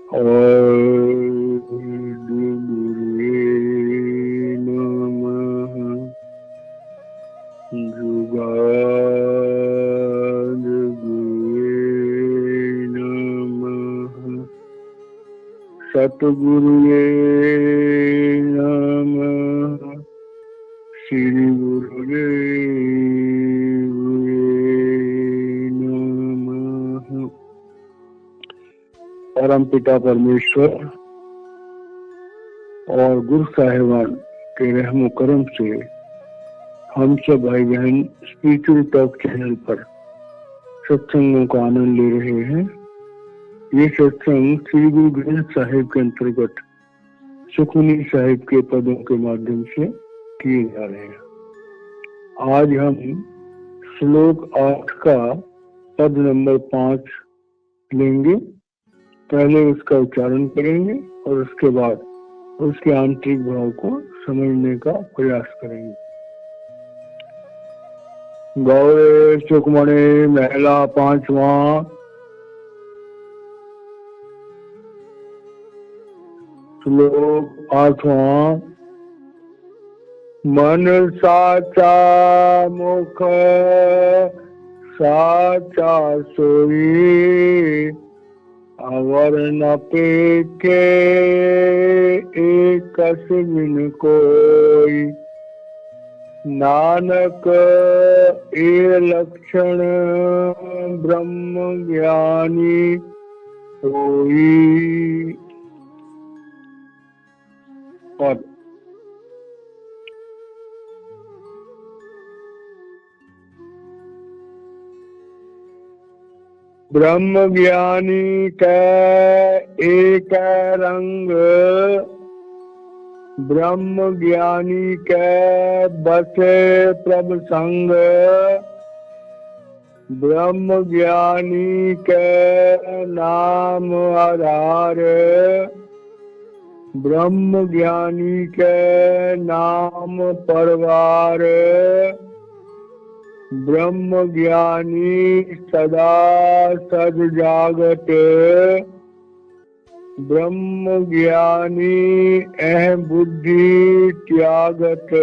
गुरुवे नमः। जुगादगुरुवे नमः। सतगुरुवे नमः। श्री गुरुदेव नमः। परम पिता परमेश्वर और गुरु साहिबान के रहमो करम से हम सब भाई बहन स्पिरिचुअल टॉक चैनल पर सत्संगों का आनंद ले रहे हैं। ये सत्संग श्री गुरु ग्रंथ साहिब के अंतर्गत सुखमनी साहिब के पदों के माध्यम से किए जा रहे हैं। आज हम श्लोक 8 का पद नंबर 5 लेंगे। पहले उसका उच्चारण करेंगे और उसके बाद उसके आंतरिक भाव को समझने का प्रयास करेंगे। गौरे सुखमणि महला 5वां। श्लोक 8वां। मन साचा मुख साचा सोई, अवर न पेखे एक बिन कोई। नानक ए लक्षण ब्रह्म ज्ञानी होई। और ब्रह्म ज्ञानी कै एक रंग, ब्रह्म ज्ञानी कै बसे प्रभ संग। ब्रह्म ज्ञानी कै नाम आधार, ब्रह्म ज्ञानी कै नाम परवार। ब्रह्म ज्ञानी सदा सद जागत, ब्रह्म ज्ञानी अह बुद्धि त्यागत।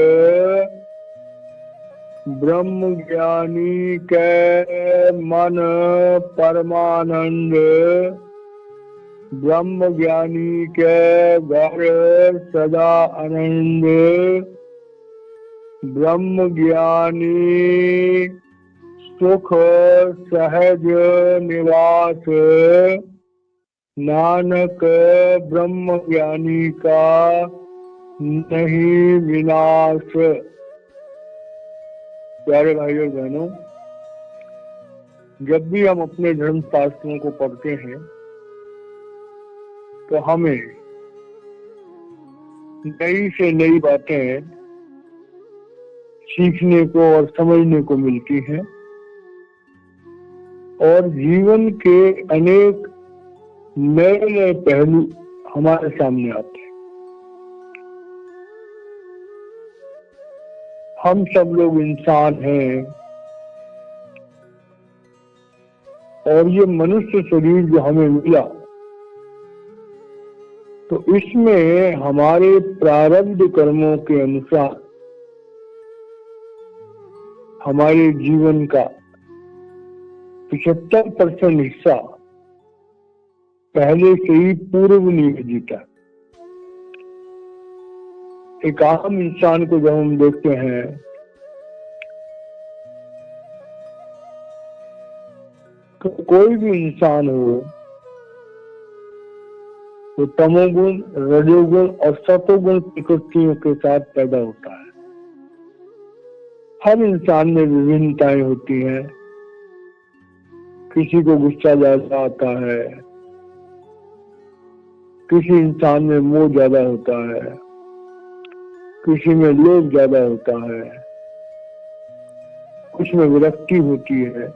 ब्रह्म ज्ञानी के मन परमानंद, ब्रह्म ज्ञानी के घर सदा आनंद। ब्रह्म ज्ञानी सुख सहज निवास, नानक ब्रह्म ज्ञानी का नहीं विनाश। प्यारे भाइयों बहनों, जब भी हम अपने धर्म शास्त्रों को पढ़ते हैं तो हमें नई से नई बातें सीखने को और समझने को मिलती हैं और जीवन के अनेक नए नए पहलू हमारे सामने आते हैं। हम सब लोग इंसान हैं और ये मनुष्य शरीर जो हमें मिला तो इसमें हमारे प्रारब्ध कर्मों के अनुसार हमारे जीवन का 75% हिस्सा पहले से ही पूर्व नियोजित है। एक आम इंसान को जब हम देखते हैं तो कोई भी इंसान हो तो तमोगुण, रजोगुण और सतोगुण प्रकृतियों के साथ पैदा होता है। हर इंसान में विभिन्नताएं होती हैं। किसी को गुस्सा ज्यादा आता है, किसी इंसान में मोह ज्यादा होता है, किसी में लोभ ज्यादा होता है, कुछ में विरक्ति होती है,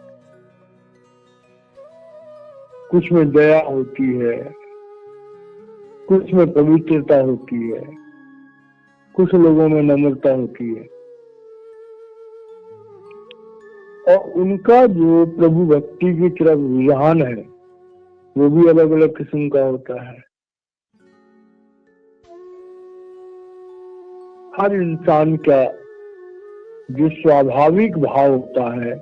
कुछ में दया होती है, कुछ में पवित्रता होती है, कुछ लोगों में नम्रता होती है। और उनका जो प्रभु भक्ति की तरफ रुझान है वो भी अलग अलग किस्म का होता है। हर इंसान का जो स्वाभाविक भाव होता है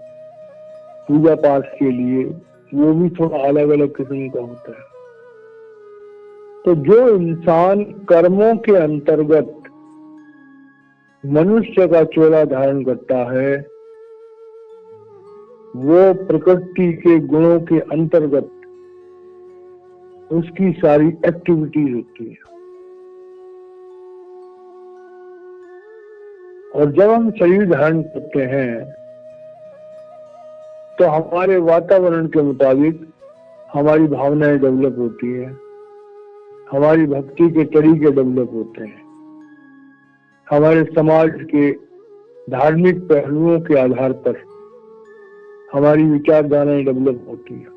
पूजा पाठ के लिए, वो भी थोड़ा अलग अलग किस्म का होता है। तो जो इंसान कर्मों के अंतर्गत मनुष्य का चोला धारण करता है, वो प्रकृति के गुणों के अंतर्गत उसकी सारी एक्टिविटीज होती है। और जब हम शरीर धारण करते हैं तो हमारे वातावरण के मुताबिक हमारी भावनाएं डेवलप होती है, हमारी भक्ति के तरीके डेवलप होते हैं, हमारे समाज के धार्मिक पहलुओं के आधार पर हमारी विचारधाराएं डेवलप होती है।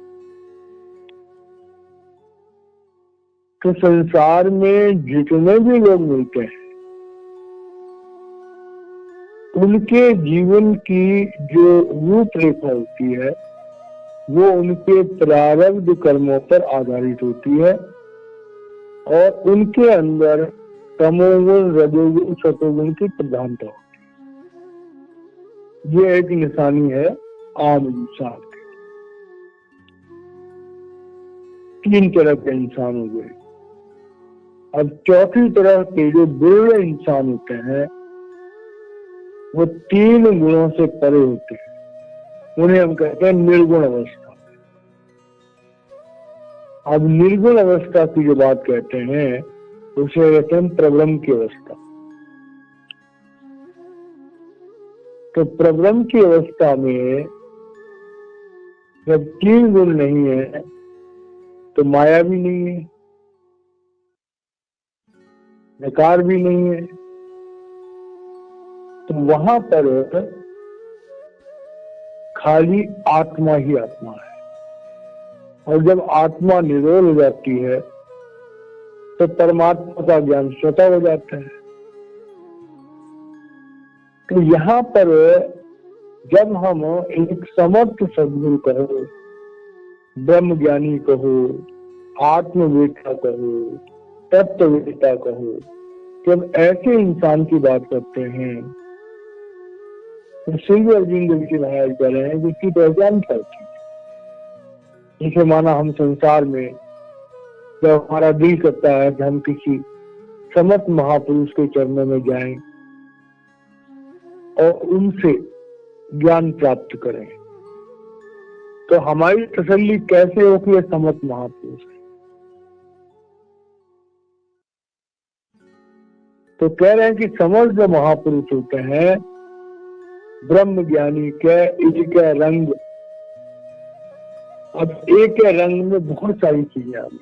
तो संसार में जितने भी लोग मिलते हैं, उनके जीवन की जो रूपरेखा होती है वो उनके प्रारब्ध कर्मों पर आधारित होती है और उनके अंदर तमोगुण, रजोगुण, सतोगुण की प्रधानता होती है। ये एक निशानी है आम इंसान की। तीन तरह के इंसान हो गए। अब चौथी तरह के जो बिरले इंसान होते हैं वो तीन गुणों से परे होते हैं। उन्हें हम कहते हैं निर्गुण अवस्था। अब निर्गुण अवस्था की जो बात कहते हैं उसे कहते हैं प्रब्रह्म की अवस्था। तो प्रब्रह्म की अवस्था में जब तीन गुण नहीं है तो माया भी नहीं है, नकार भी नहीं है, तो वहां पर खाली आत्मा ही आत्मा है। और जब आत्मा निरोल हो जाती है तो परमात्मा का ज्ञान स्वतः हो जाता है। तो यहाँ पर जब हम एक समर्थ सद्गुरु कहो, ब्रह्म ज्ञानी कहो, आत्मवेता कहो, तत्ववेता कहो, जब ऐसे इंसान की बात करते हैं तो श्री अरविंद देव जी महाराज कह रहे हैं जिसकी पहचान करती है। जिसे माना हम संसार में जब हमारा दिल करता है कि हम किसी समर्थ महापुरुष के चरणों में जाएं और उनसे ज्ञान प्राप्त करें, तो हमारी तसल्ली कैसे हो कि ये समर्थ महापुरुष है। तो कह रहे हैं कि समर्थ जो महापुरुष होते हैं, ब्रह्म ज्ञानी के एक रंग। अब एक रंग में बहुत सारी चीजें आ गई,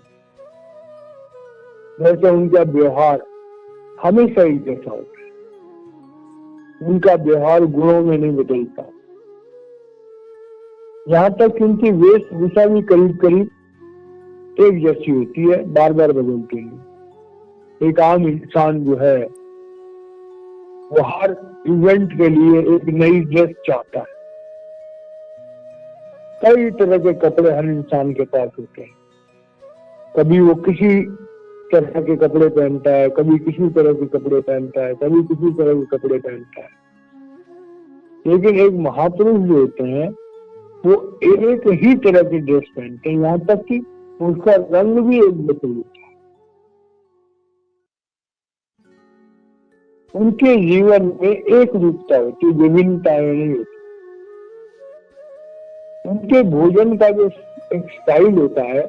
जैसे उनका व्यवहार हमेशा एक जैसा होता है, उनका व्यवहार गुणों में नहीं बदलता। यहाँ तक कि उनकी वेशभूषा भी करीब करीब एक जैसी होती है, बार बार बदलती नहीं। एक आम इंसान जो है वो हर इवेंट के लिए एक नई ड्रेस चाहता है। कई तरह के कपड़े हर इंसान के पास होते हैं। कभी वो किसी तरह के कपड़े पहनता है, कभी किसी तरह के कपड़े पहनता है, कभी किसी तरह के कपड़े पहनता है। लेकिन एक महापुरुष जो होते हैं वो एक ही तरह की ड्रेस पहनते हैं, यहाँ तक कि उसका रंग भी एक जैसा होता है। उनके जीवन में एक रूपता होती है, विभिन्नताएं नहीं होती। उनके भोजन का जो एक स्टाइल होता है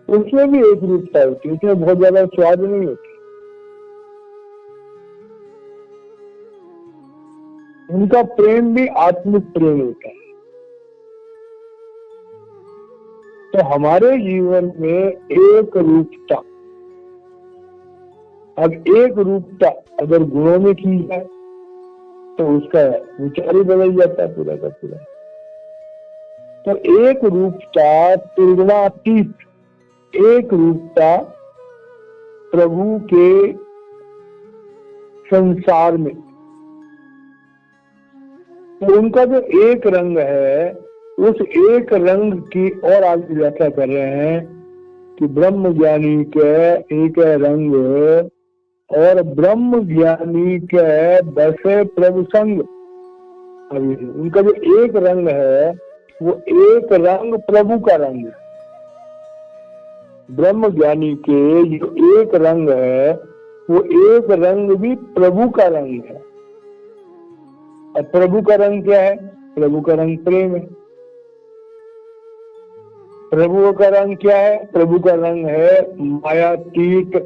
उसमें भी एक रूपता होती है, उसमें बहुत ज्यादा स्वाद नहीं होती। उनका प्रेम भी आत्मिक प्रेम होता है। तो हमारे जीवन में एक रूपता, अब एक रूपता अगर गुणों में की जाए तो उसका विचार ही बदल जाता है पूरा का पूरा। तो एक रूपता तुलनातीत, एक रूपता प्रभु के संसार में। तो उनका जो एक रंग है उस एक रंग की और आगे व्याख्या कर रहे हैं कि ब्रह्म ज्ञानी के एक रंग और ब्रह्म ज्ञानी के बसे प्रभु संग। अभी उनका जो एक रंग है वो एक रंग प्रभु का रंग है। ब्रह्म ज्ञानी के जो एक रंग है वो एक रंग भी प्रभु का रंग है। और प्रभु का रंग क्या है? प्रभु का रंग प्रेम है। प्रभु का रंग क्या है? प्रभु का रंग है मायातीत,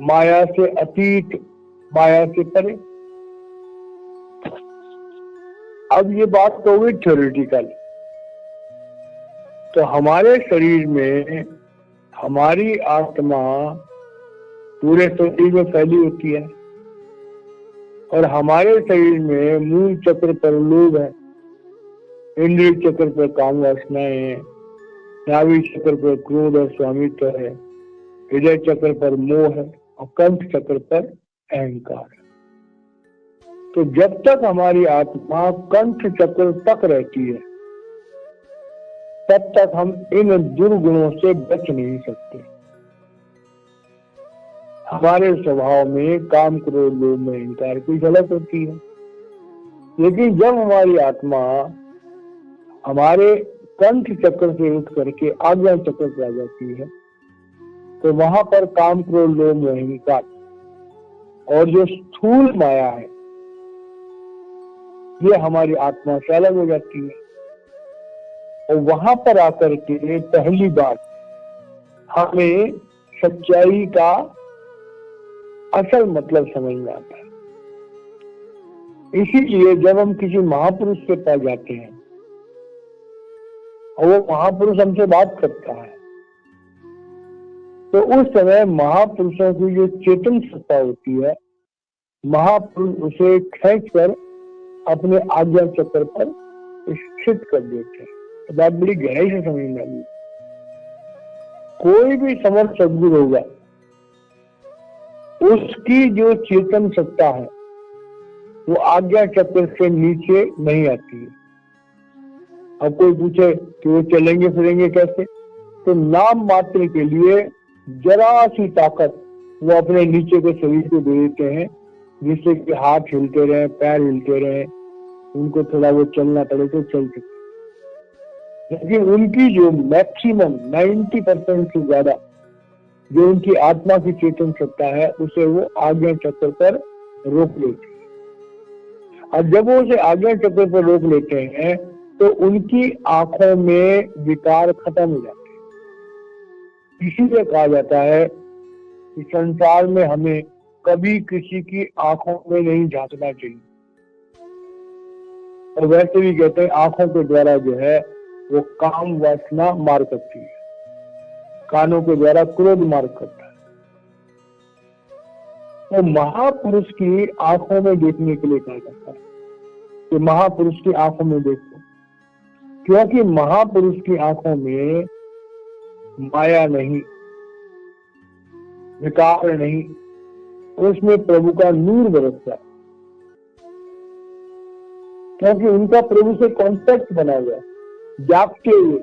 माया से अतीत, माया से परे। अब ये बात तो हुई थ्योरेटिकल। तो हमारे शरीर में हमारी आत्मा पूरे शरीर में फैली होती है और हमारे शरीर में मूल चक्र पर लोभ है, इंद्रिय चक्र पर काम वासनाएं है, नाभि चक्र पर क्रोध और स्वामित्व है, हृदय चक्र पर मोह है और कंठ चक्र पर अहंकार है। तो जब तक हमारी आत्मा कंठ चक्र तक रहती है तब तक हम इन दुर्गुणों से बच नहीं सकते। हमारे स्वभाव में काम, क्रोध, लोभ में अहंकार की झलक होती है। लेकिन जब हमारी आत्मा हमारे कंठ चक्र से उठ करके आज्ञा चक्र पे आ जाती है तो वहां पर काम, क्रोध, लोभ में अहंकार और जो स्थूल माया है ये हमारी आत्मा से अलग हो जाती है। और वहां पर आकर के पहली बार हमें सच्चाई का असल मतलब समझ में आता है। इसीलिए जब हम किसी महापुरुष के पास जाते हैं और वो महापुरुष हमसे बात करता है तो उस समय महापुरुषों की जो चेतन सत्ता होती है, महापुरुष उसे खींचकर अपने आज्ञा चक्र पर स्थित कर देते हैं। तो बात बड़ी गहराई से समझ में आई। कोई भी समर्थ सद्गुरु होगा उसकी जो चेतन सत्ता है वो आज्ञा चक्र से नीचे नहीं आती है। अब कोई पूछे कि वो चलेंगे फिरेंगे कैसे, तो नाम मात्र के लिए जरा सी ताकत वो अपने नीचे के शरीर को दे देते हैं जिससे कि हाथ हिलते रहे, पैर हिलते रहे, उनको थोड़ा वो चलना पड़े तो चल सकते। लेकिन उनकी जो मैक्सिमम 90% से ज्यादा जो उनकी आत्मा की चेतन सत्ता है उसे वो आज्ञा चक्र पर रोक लेते हैं। और जब वो उसे आज्ञा चक्र पर रोक लेते हैं तो उनकी आंखों में विकार खत्म हो जाते हैं। इसीलिए कहा जाता है कि संसार में हमें कभी किसी की आंखों में नहीं झांकना चाहिए। और वैसे भी कहते हैं आंखों के द्वारा जो है वो काम वासना मार करती है, कानों के द्वारा क्रोध मार करता है। तो महापुरुष की आंखों में देखने के लिए कहा जाता है कि महापुरुष की आंखों में देखो, क्योंकि महापुरुष की आंखों में माया नहीं, विकार नहीं, उसमें प्रभु का नूर बरसता है। क्योंकि उनका प्रभु से कॉन्टेक्ट बना हुआ है। जागते हुए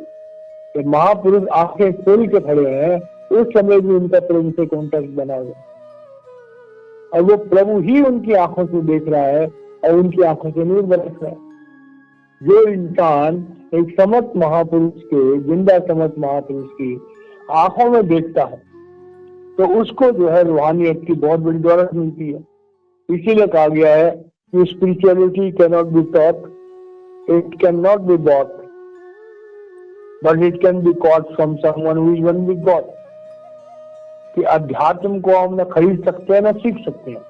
कि महापुरुष आंखें खोल के खड़े हैं उस समय भी उनका प्रभु से कॉन्टेक्ट बना हुआ है और वो प्रभु ही उनकी आंखों से देख रहा है और उनकी आंखों से नूर बरस रहा है। जो इंसान एक समर्थ महापुरुष के, जिंदा समर्थ महापुरुष की आंखों में देखता है तो उसको जो है रूहानियत की बहुत बड़ी दौलत मिलती है। इसीलिए कहा गया है कि spirituality can not be taught, it can not be bought, but it can be caught from someone who is one with God. कि अध्यात्म को हम न खरीद सकते हैं न सीख सकते हैं,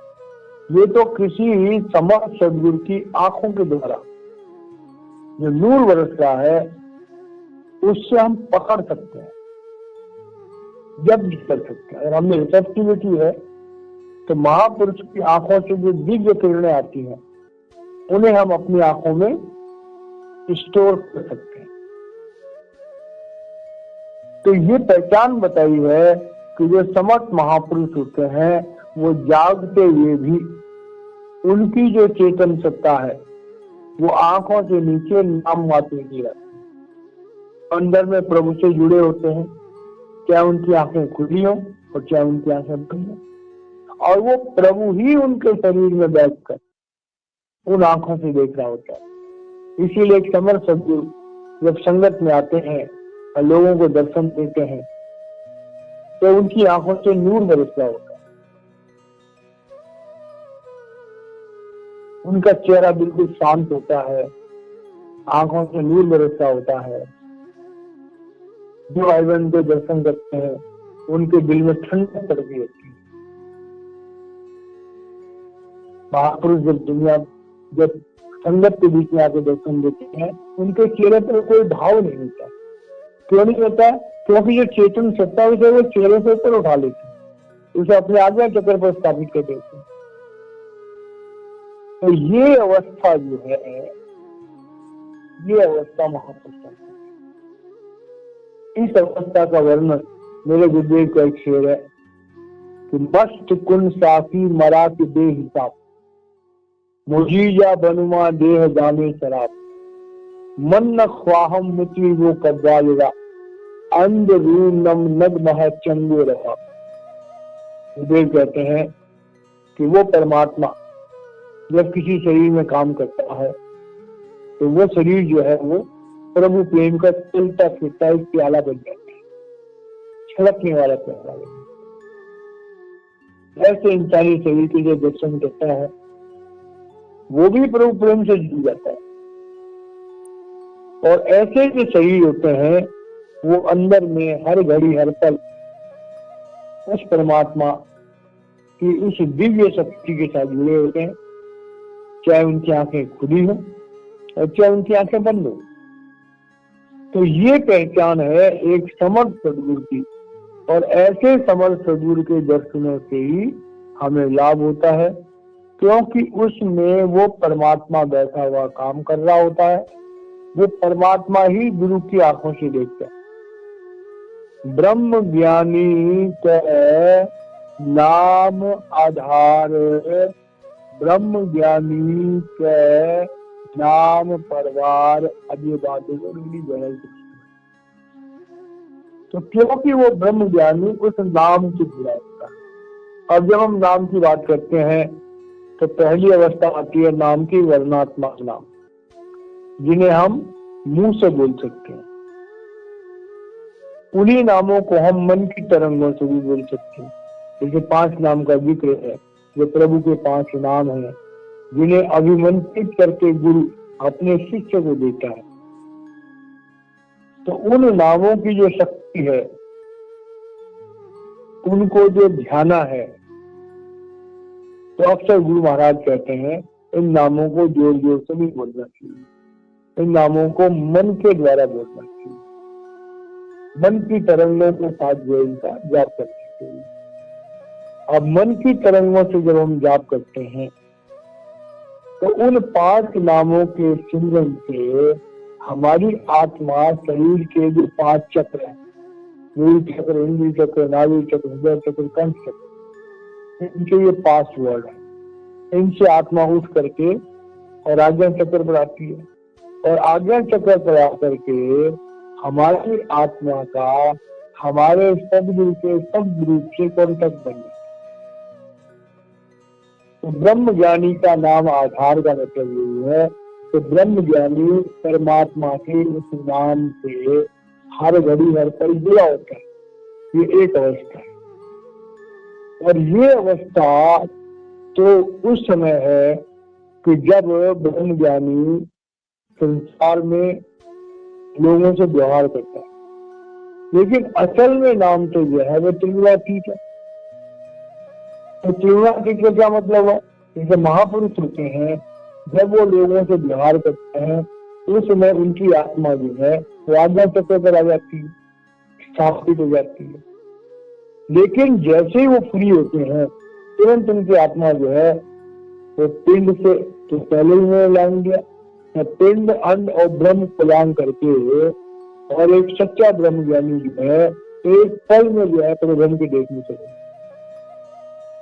ये तो किसी समर्थ सद्गुरु की आंखों के द्वारा जो नूर बरस रहा है उससे हम पकड़ सकते हैं, जब भी कर सकते हैं। अगर हमें रिसेप्टिविटी है तो महापुरुष की आंखों से जो दिव्य किरणें आती हैं उन्हें हम अपनी आंखों में स्टोर कर सकते हैं। तो ये पहचान बताई है कि जो समर्थ महापुरुष होते हैं वो जागते हुए भी उनकी जो चेतन सत्ता है वो आंखों से नीचे नाम मात्र की रहती है। अंदर में प्रभु से जुड़े होते हैं चाहे उनकी आंखें खुली हो और चाहे उनकी आंखें बंद हो, और वो प्रभु ही उनके शरीर में बैठकर उन आंखों से देख रहा होता है। इसीलिए एक समर्थ सद्गुरु जब संगत में आते हैं और लोगों को दर्शन देते हैं तो उनकी आंखों से नूर बरस रहा होता है, उनका चेहरा बिल्कुल शांत होता है, आंखों से नूर बरस रहा होता है। जो भाई बहन को दर्शन करते हैं उनके दिल में ठंडक पड़ गई होती है। महापुरुष जब संगत के बीच में आके दर्शन देते हैं उनके चेहरे पर कोई भाव नहीं होता। क्यों नहीं होता? क्योंकि जो चेतन सत्ता है वो चेहरे से ऊपर उठा लेते हैं, उसे अपने आज्ञा चक्र पर स्थापित कर देते हैं। तो ये अवस्था जो है, ये अवस्था महापुरुष, इस अवस्था का वर्णन मेरे गुरुदेव का एक शेर है कि मस्त कुन साफी मरा के दे हिसाब, मुझीजा बनुमा देह जाने शराब, मन न ख्वाहम मुचि वो कब्जा अंध रू नम नग मह चंगो रहा। गुरुदेव कहते हैं कि वो परमात्मा जब किसी शरीर में काम करता है तो वो शरीर जो है वो प्रभु प्रेम का चलता फिरता एक प्याला बन जाता है, छलकने वाला प्याला बन जाता है। ऐसे इंसानी शरीर के जो दर्शन करता है वो भी प्रभु प्रेम से जुड़ जाता है। और ऐसे जो शरीर होते हैं वो अंदर में हर घड़ी हर पल उस परमात्मा की उस दिव्य शक्ति के साथ जुड़े होते हैं, चाहे उनकी आंखें खुली हो और चाहे उनकी आंखें बंद हो। तो ये पहचान है एक समर्थ सद्गुरु की, और ऐसे समर्थ सद्गुरु के दर्शनों से ही हमें लाभ होता है, क्योंकि उसमें वो परमात्मा बैठा हुआ काम कर रहा होता है। वो परमात्मा ही गुरु की आंखों से देखता है। ब्रह्म ज्ञानी के नाम आधार, ब्रह्म ज्ञानी के नाम परवार, अब ये बातें जरूरी। तो क्योंकि वो ब्रह्म ज्ञानी उस नाम से जुड़ा होता है। अब जब हम नाम की बात करते हैं तो पहली अवस्था आती है नाम की वर्णात्मक नाम, जिन्हें हम मुंह से बोल सकते हैं। उन्हीं नामों को हम मन की तरंगों से भी बोल सकते हैं। जैसे 5 नाम का जिक्र है, जो प्रभु के 5 नाम हैं, जिन्हें अभिमंत्रित करके गुरु अपने शिष्य को देता है। तो उन नामों की जो शक्ति है, उनको जो ध्याना है, तो अक्सर गुरु महाराज कहते हैं इन नामों को जोर जोर से नहीं बोलना चाहिए, इन नामों को मन के द्वारा बोलना चाहिए, मन की तरंगों के साथ जो इनका जाप करना चाहिए। अब मन की तरंगों से जब हम जाप करते हैं तो उन 5 नामों के सिमरन से हमारी आत्मा शरीर के जो 5 चक्र हैं, मूल चक्र, इंद्रिय चक्र, नाभि चक्र, हृदय चक्र, कंठ चक्र, इनके ये 5 वर्ड है। इनसे आत्मा उठ करके और आज्ञा चक्र पर आती है, और आज्ञा चक्र पर आकर के हमारी आत्मा का हमारे सदगुरु के शब्द रूप से कॉन्टेक्ट बन जाता है। तो ब्रह्म ज्ञानी का नाम आधार का मतलब यही है कि ब्रह्म ज्ञानी परमात्मा के उस नाम से हर घड़ी हर पल जुड़ा होता है। ये एक अवस्था है, और ये अवस्था तो उस समय है कि जब ब्रह्म ज्ञानी संसार में लोगों से व्यवहार करता है, लेकिन असल में नाम तो जो है वो त्रिगुणातीत है। तो त्रिगुणातीत का क्या मतलब है? जैसे महापुरुष होते हैं, जब वो लोगों से व्यवहार करते हैं उस समय उनकी आत्मा जो है वो आज्ञा चक्र पर आ जाती है, स्थापित हो जाती है। लेकिन जैसे ही वो फ्री होते हैं तुरंत उनकी आत्मा जो है वो पिंड से, तो पहले ही मैं लाइन दिया, पिंड अंड और ब्रह्म प्रदान करके, और एक सच्चा ब्रह्म ज्ञानी जो है एक पल में जो है तो ब्रह्म की देखने से।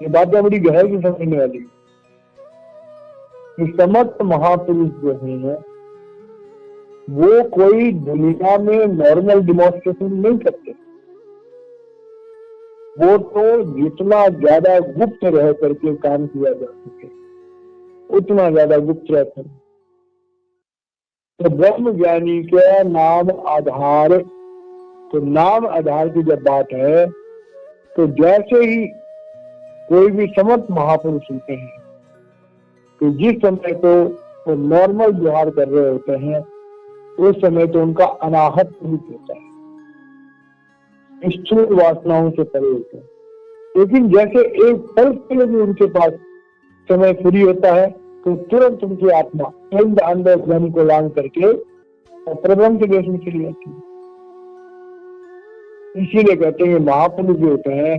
ये बातें बड़ी गहरी समझने वाली है। समस्त महापुरुष जो है वो कोई दुनिया में नॉर्मल डिमॉन्स्ट्रेशन नहीं करते, वो तो जितना ज्यादा गुप्त रह करके काम किया जा सके उतना ज्यादा गुप्त रहता है। तो ब्रह्म ज्ञानी के नाम आधार, तो नाम आधार की जब बात है तो जैसे ही कोई भी समर्थ महापुरुष होते हैं तो जिस समय तो वो नॉर्मल व्यवहार कर रहे होते हैं उस समय तो उनका अनाहत रूप होता है, स्थूल वासनाओं से परे होते हैं। लेकिन जैसे एक पल के लिए भी उनके पास समय फ्री होता है तो तुरंत उनकी आत्मा अंदर ब्रह्म को लांग करके और प्रब्रह्म के देश में चली जाती है। इसीलिए कहते हैं महापुरुष जो होते हैं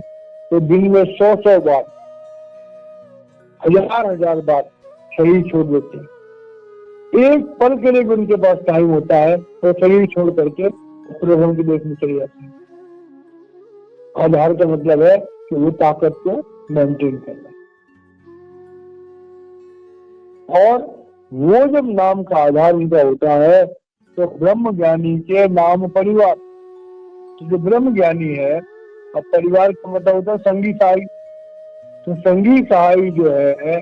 तो दिन में 100 बार, 1000 बार शरीर छोड़ देते हैं। एक पल के लिए भी उनके पास टाइम होता है तो शरीर छोड़ करके प्रब्रह्म के देश में चले जाते हैं। आधार का मतलब है कि वो ताकत को मेंटेन करना। और वो जब नाम का आधार उनका होता है तो ब्रह्म ज्ञानी के नाम परिवार, तो जो ब्रह्म ज्ञानी है, अब परिवार का मतलब होता है संगी सहाई, तो संगी सहाई जो है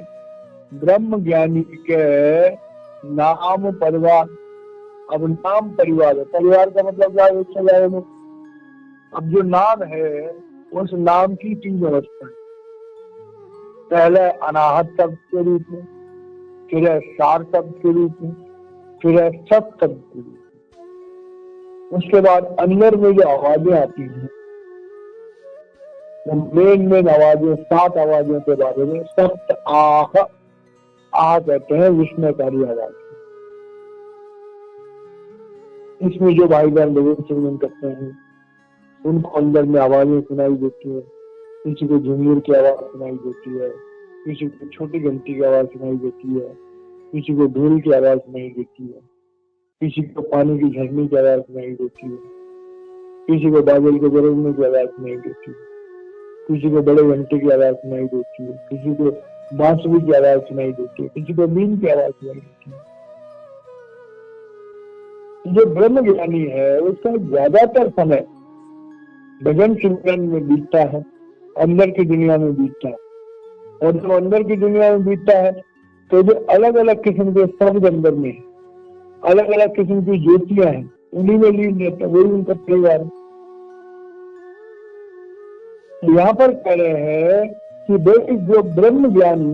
ब्रह्म ज्ञानी के नाम परिवार। अब नाम परिवार है, परिवार का मतलब क्या है? अब जो नाम है उस नाम की 3 अवस्था है। पहले अनाहत शब्द के रूप में, फिर है सार शब्द के रूप में, फिर है सत शब्द के रूप में। उसके बाद अंदर में जो आवाजें आती हैं वो मेन आवाजें, 7 आवाजों के बारे में सप्त आह कहते हैं, विस्मयकारी आवाज। इसमें जो भाई बहन लोग सिमरन करते हैं उनको अंदर में आवाजें सुनाई देती है। किसी को झुमर की आवाज सुनाई देती है, किसी को छोटी घंटी की आवाज सुनाई देती है, किसी को ढोल की आवाज सुनाई देती है, किसी को पानी की झरने की आवाज सुनाई देती है, किसी को बादल के गरजने की आवाज सुनाई देती है, किसी को बड़े घंटे की आवाज सुनाई देती है, किसी को बांसुरी की आवाज सुनाई देती है, किसी को बीन की आवाज सुनाई देती है। जो ब्रह्म ज्ञानी है उसका ज्यादातर समय भजन सिमरन में बीतता है, अंदर की दुनिया में बीतता है। और जब अंदर की दुनिया में बीतता है तो जो अलग अलग किस्म के शब्द अंदर में, अलग अलग किस्म की ज्योतियां हैं, उन्हीं में लीन रहता है, वही उनका परिवार है। यहाँ पर कह रहे हैं कि जो ब्रह्म ज्ञानी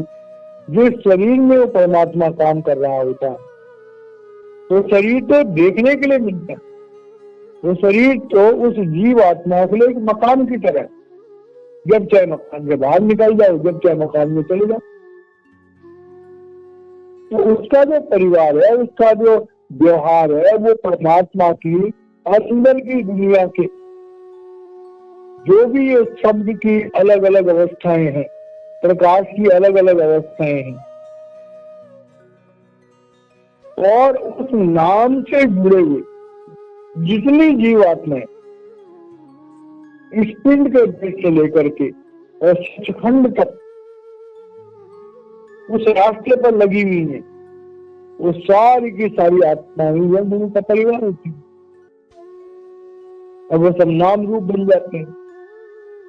जिस शरीर में वो परमात्मा काम कर रहा होता है, तो शरीर तो देखने के लिए मिलता है, वो शरीर तो उस जीव आत्मा के लिए एक मकान की तरह, जब चाहे मकान से बाहर निकल जाओ, जब चाहे मकान में चले जाओ। तो उसका जो परिवार है, उसका जो व्यवहार है, वो परमात्मा की अंदर की दुनिया के जो भी ये शब्द की अलग अलग अवस्थाएं हैं, प्रकाश की अलग अलग अवस्थाएं हैं, और उस नाम से जुड़े हुए जितनी जीवात्माएं इस पिंड के देश से लेकर के और सचखंड तक उस रास्ते पर लगी हुई है, वो सारी की सारी आत्माएं ब्रह्म का परिवार होती है। अब वो सब नाम रूप बन जाते हैं।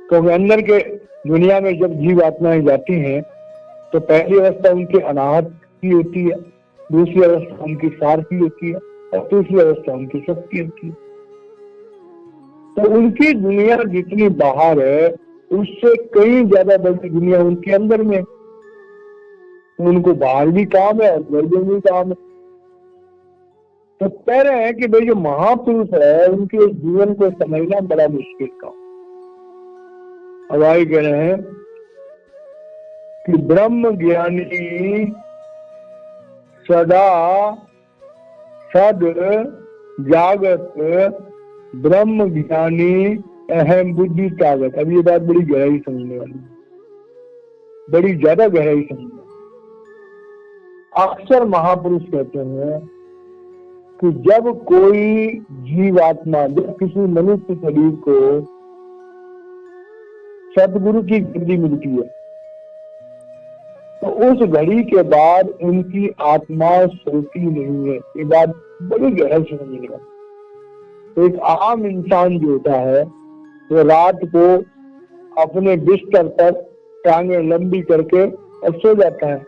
तो अंदर के दुनिया में जब जीव आत्माएं जाती हैं तो पहली अवस्था उनकी अनाहत की होती है, दूसरी अवस्था उनकी सार की होती है, और तीसरी अवस्था उनकी शक्ति होती है। तो उनकी दुनिया जितनी बाहर है उससे कई ज्यादा बड़ी दुनिया उनके अंदर में। तो उनको बाहर भी काम है और अंदर भी काम है। तो कह रहे हैं कि भाई जो महापुरुष है उनके जीवन को समझना बड़ा मुश्किल काम। अब आगे कह रहे हैं कि ब्रह्म ज्ञानी सदा सद जागत ब्रह्म ज्ञानी अहम बुद्धि तागत। अब ये बात बड़ी गहराई समझने वाली, बड़ी ज्यादा गहराई समझने। अक्सर महापुरुष कहते हैं कि जब कोई जीवात्मा, जब किसी मनुष्य शरीर को सदगुरु की गद्दी मिलती है तो उस घड़ी के बाद उनकी आत्मा सोती नहीं है। ये बात बड़ी गहराई समझने वाली। तो एक आम इंसान जो होता है वो रात को अपने बिस्तर पर टांगे लंबी करके और सो जाता है,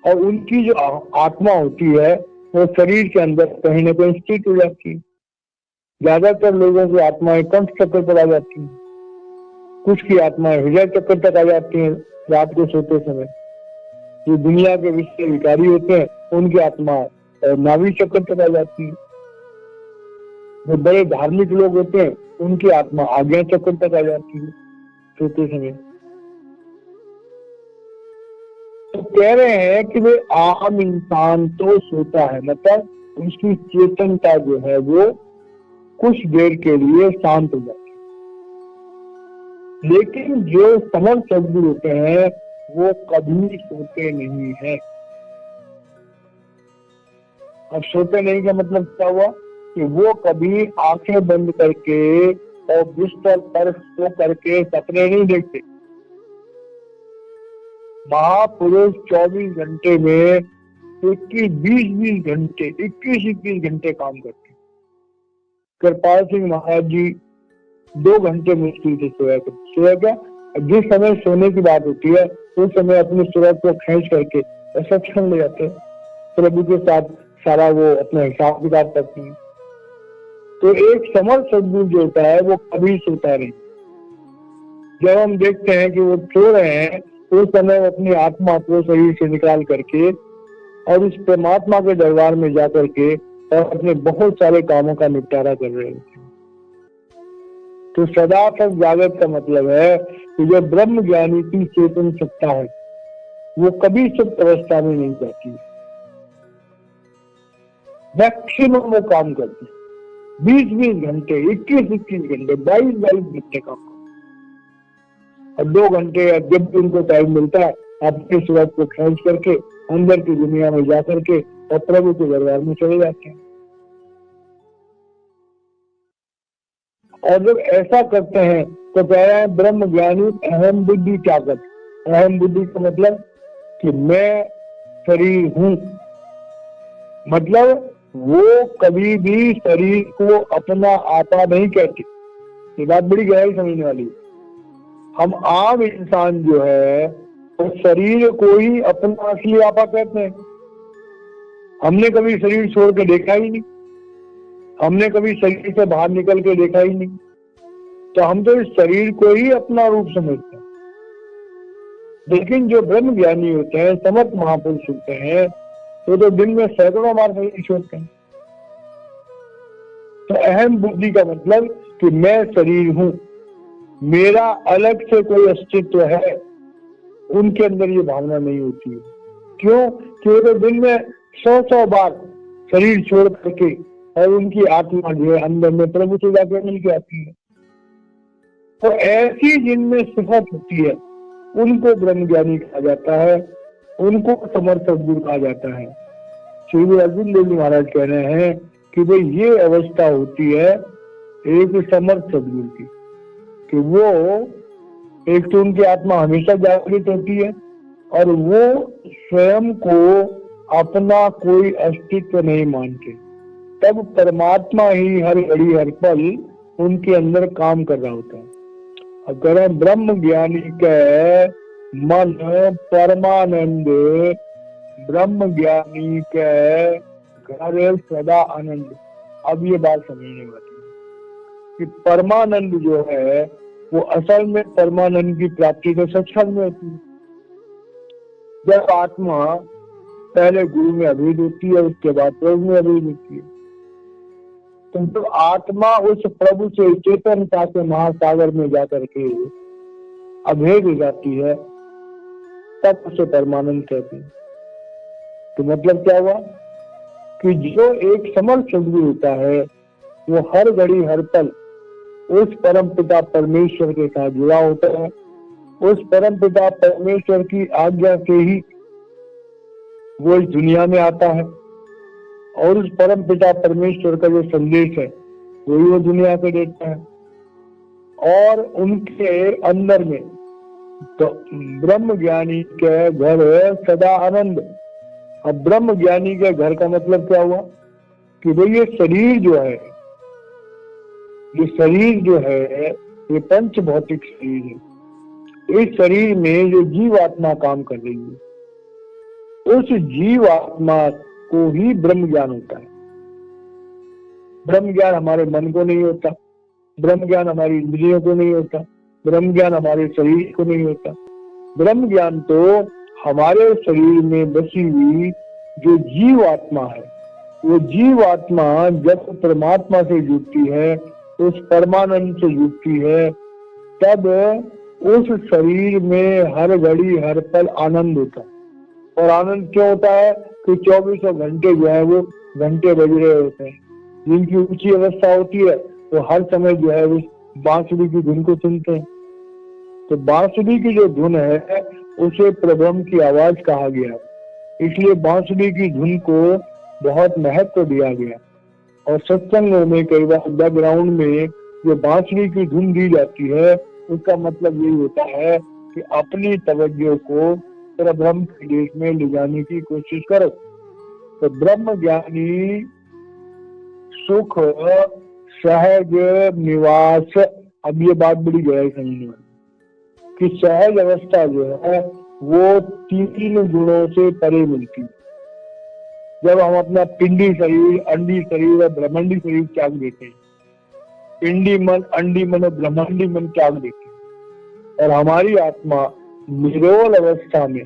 और उनकी जो आत्मा होती है वो शरीर के अंदर कहीं ना कहीं स्थित हो जाती है। ज्यादातर लोगों की आत्माएं कंठ चक्र पर आ जाती हैं, कुछ की आत्माएं हृदय चक्र तक आ जाती हैं रात को सोते समय। जो दुनिया के विषय विकारी होते हैं उनकी आत्मा नाभि चक्र तक आ जाती है। जो बड़े धार्मिक लोग होते हैं उनकी आत्मा आज्ञा चक्र तक आ जाती है सोते समय। तो कह रहे हैं कि वे आम इंसान तो सोता है, मतलब उसकी चेतनता जो है वो कुछ देर के लिए शांत हो जाती है, लेकिन जो समर्थ सद्गुरु होते हैं वो कभी सोते नहीं है। अब सोते नहीं का मतलब क्या हुआ कि वो कभी आंखें बंद करके और बिस्तर पर सो करके सपने नहीं देखते। महापुरुष 24 घंटे में 21-20 घंटे 21 घंटे काम करते। कृपाल सिंह महाराज जी 2 घंटे मुश्किल से सोया क्या। जिस समय सोने की बात होती है उस समय अपने सूरत को खींच करके सत्संग ले जाते हैं, प्रभु के साथ सारा वो अपना हिसाब किताब करते हैं। तो एक समर्थ सद्गुरु जो होता है वो कभी सोता नहीं। जब हम देखते हैं कि वो सो रहे हैं उस समय वो अपनी आत्मा को शरीर से निकाल करके और उस परमात्मा के दरबार में जाकर के और अपने बहुत सारे कामों का निपटारा कर रहे हैं। तो सदा तक जागृत का मतलब है कि जो ब्रह्म ज्ञानी की चेतन सत्ता है वो कभी सुप्त अवस्था में नहीं जाती। मैक्सिमम वो काम करते हैं 20-20 घंटे 21-21 घंटे 22-22 घंटे काम करते, और 2 घंटे या जब भी उनको टाइम मिलता है अपने सूरत को खींच करके अंदर की दुनिया में जाकर के और प्रभु के दरबार में चले जाते हैं। और जब ऐसा करते हैं तो कह रहे हैं ब्रह्म ज्ञानी अहम बुद्धि त्यागत। अहम बुद्धि का मतलब कि मैं शरीर हूं, मतलब वो कभी भी शरीर को अपना आपा नहीं कहते। ये बात बड़ी गहराई समझने वाली है। हम आम इंसान जो है तो शरीर को ही अपना असली आपा कहते हैं। हमने कभी शरीर छोड़ के देखा ही नहीं, हमने कभी शरीर से बाहर निकल के देखा ही नहीं, तो हम तो इस शरीर को ही अपना रूप समझते हैं। लेकिन जो ब्रह्म ज्ञानी होते हैं, समर्थ महापुरुष होते हैं, तो दिन में सैकड़ों बार शरीर छोड़ते हैं। तो अहम बुद्धि का मतलब कि मैं शरीर हूं, मेरा अलग से कोई अस्तित्व है, उनके अंदर ये भावना नहीं होती है। क्यों? क्योंकि तो दिन में 100 बार शरीर छोड़ करके और उनकी आत्मा जो है अंदर में प्रभु से जाकर मिल के आती है। तो ऐसी जिनमें सिफत होती है उनको ब्रह्म ज्ञानी कहा जाता है, उनको समर्थ सद्गुरु कहा जाता है। श्री गुरु अर्जुन देव जी महाराज कह रहे हैं कि भाई ये अवस्था होती है एक समर्थ सद्गुरु की, कि वो एक तो उनकी आत्मा हमेशा जागृत होती है और वो स्वयं को अपना कोई अस्तित्व नहीं मानते। तब परमात्मा ही हर घड़ी हर पल उनके अंदर काम कर रहा होता है। अगर ब्रह्म ज्ञानी के मन परमानंद, ब्रह्म ज्ञानी के घर सदा आनंद। अब ये बात समझने वाली है कि परमानंद जो है वो असल में परमानंद की प्राप्ति तो सत्संग में होती है। जब आत्मा पहले गुरु में अभेद होती है, उसके बाद प्रभु में अभेद होती है, तो आत्मा उस प्रभु से चेतनता के महासागर में जाकर के अभेद हो जाती है, तब उसे परमानंद कहते हैं। तो मतलब क्या हुआ कि जो एक समर्थ सद्गुरु होता है वो हर घड़ी हर पल उस परम पिता परमेश्वर के साथ जुड़ा होता है। उस परम पिता परमेश्वर की आज्ञा से ही वो इस दुनिया में आता है और उस परम पिता परमेश्वर का जो संदेश है वही वो दुनिया को देता है। और उनके अंदर में तो ब्रह्म ज्ञानी के घर सदा आनंद। अब ब्रह्म ज्ञानी के घर का मतलब क्या हुआ कि भाई ये शरीर जो है, ये शरीर जो है ये पंच भौतिक शरीर है, इस शरीर में जो जीवात्मा काम कर रही है, उस जीवात्मा को ही ब्रह्म ज्ञान होता है। ब्रह्म ज्ञान हमारे मन को नहीं होता, ब्रह्म ज्ञान हमारी इंद्रियों को नहीं होता, ब्रह्म ज्ञान हमारे शरीर को नहीं होता। ब्रह्म ज्ञान तो हमारे शरीर में बसी हुई जो जीव आत्मा है, वो जीव आत्मा जब परमात्मा से जुड़ती है, उस परमानंद से जुड़ती है, तब उस शरीर में हर घड़ी हर पल आनंद होता है। और आनंद क्यों होता है कि 24 घंटे जो है वो घंटे बज रहे होते हैं। जिनकी ऊंची अवस्था होती है वो हर समय जो है उस बांसुरी की धुन को सुनते हैं। तो बांसुरी की जो धुन है उसे प्रब्रह्म की आवाज कहा गया, इसलिए बांसुरी की धुन को बहुत महत्व दिया गया। और सत्संगों में कई बार बैकग्राउंड में जो बांसुरी की धुन दी जाती है, उसका मतलब यही होता है कि अपनी तवज्जो को प्रब्रह्म के देश में ले जाने की कोशिश करो। तो ब्रह्म ज्ञानी सुख सहज निवास, अब ये बात बड़ी गहरी समझने वाली कि सहज अवस्था जो है वो 3 गुणों से परे मिलती है। जब हम अपना पिंडी शरीर, अंडी शरीर और ब्रह्मांडी शरीर त्याग देते हैं, पिंडी मन, अंडी मन और ब्रह्मांडी मन त्याग देते हैं, और हमारी आत्मा निरोल अवस्था में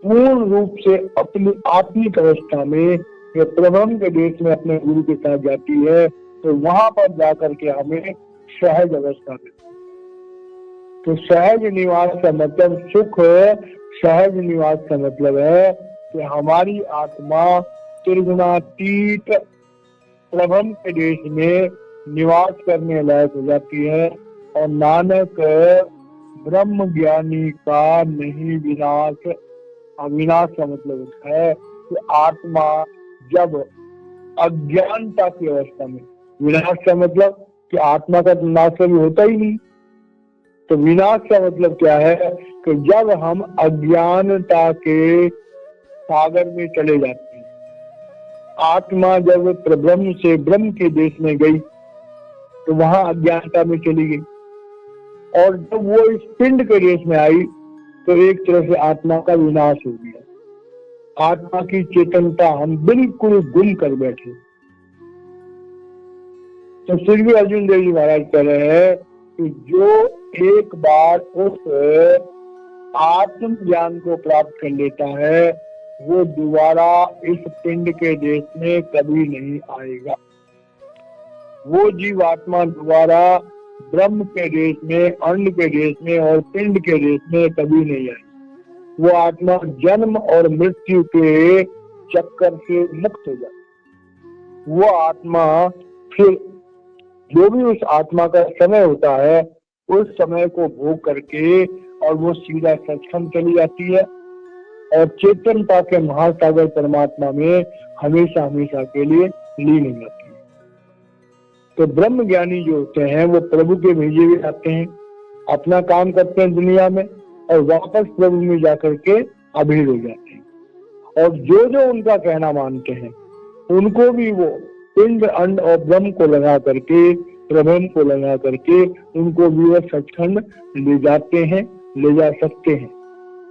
पूर्ण रूप से अपनी आत्मिक अवस्था में प्रब्रह्म के देश में अपने गुरु के साथ जाती है, तो वहां पर जाकर के हमें सहज अवस्था मिलती है। तो सहज निवास का मतलब सुख, सहज निवास का मतलब है कि हमारी आत्मा त्रिगुणातीत प्रब्रह्म के देश में निवास करने लायक हो जाती है। और नानक ब्रह्म ज्ञानी का नहीं विनाश, अविनाश का मतलब होता है कि आत्मा जब अज्ञानता की अवस्था में, विनाश का मतलब कि आत्मा का तो नाश कभी होता ही नहीं। तो विनाश का मतलब क्या है कि जब हम अज्ञानता के सागर में चले जाते हैं, आत्मा जब प्रब्रह्म से ब्रह्म के देश में गई तो वहां अज्ञानता में चली गई, और जब वो इस पिंड के देश में आई तो एक तरह से आत्मा का विनाश हो गया। आत्मा की चेतनता हम बिल्कुल गुम कर बैठे। तो श्री अर्जुन देव जी महाराज कह रहे हैं कि जो एक बार उस आत्म ज्ञान को प्राप्त कर लेता है, वो दोबारा इस पिंड के देश में कभी नहीं आएगा। वो जीव आत्मा दोबारा ब्रह्म के देश में, अंड के देश में और पिंड के देश में कभी नहीं आएगी। वो आत्मा जन्म और मृत्यु के चक्कर से मुक्त हो जाती। वो आत्मा फिर जो भी उस आत्मा का समय होता है, उस समय को भोग करके और वो सीधा सत्संग चली जाती है और चेतनता के महासागर परमात्मा में हमेशा हमेशा के लिए लीन हो जाती है। तो ब्रह्म ज्ञानी जो होते हैं वो प्रभु के भेजे हुए आते हैं, अपना काम करते हैं दुनिया में और वापस प्रभु में जाकर के अभेद हो जाते हैं। और जो जो उनका कहना मानते हैं उनको भी वो पिंड, अंड और ब्रह्म को लगा करके, प्रब्रह्म को लगा करके उनको भी वह सचखंड ले जाते हैं, ले जा सकते हैं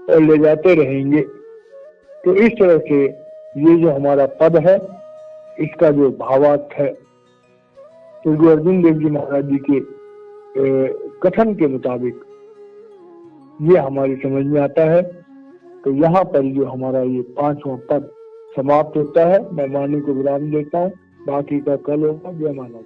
और ले जाते रहेंगे। तो इस तरह से ये जो हमारा पद है, इसका जो भावार्थ है, तो गुरु अर्जुन देव जी महाराज जी के कथन के मुताबिक ये हमारी समझ में आता है। तो यहाँ पर जो हमारा ये 5वां पद समाप्त होता है। मैं वाणी को विराम देता हूँ, बाकी का कल होगा। जय मानव।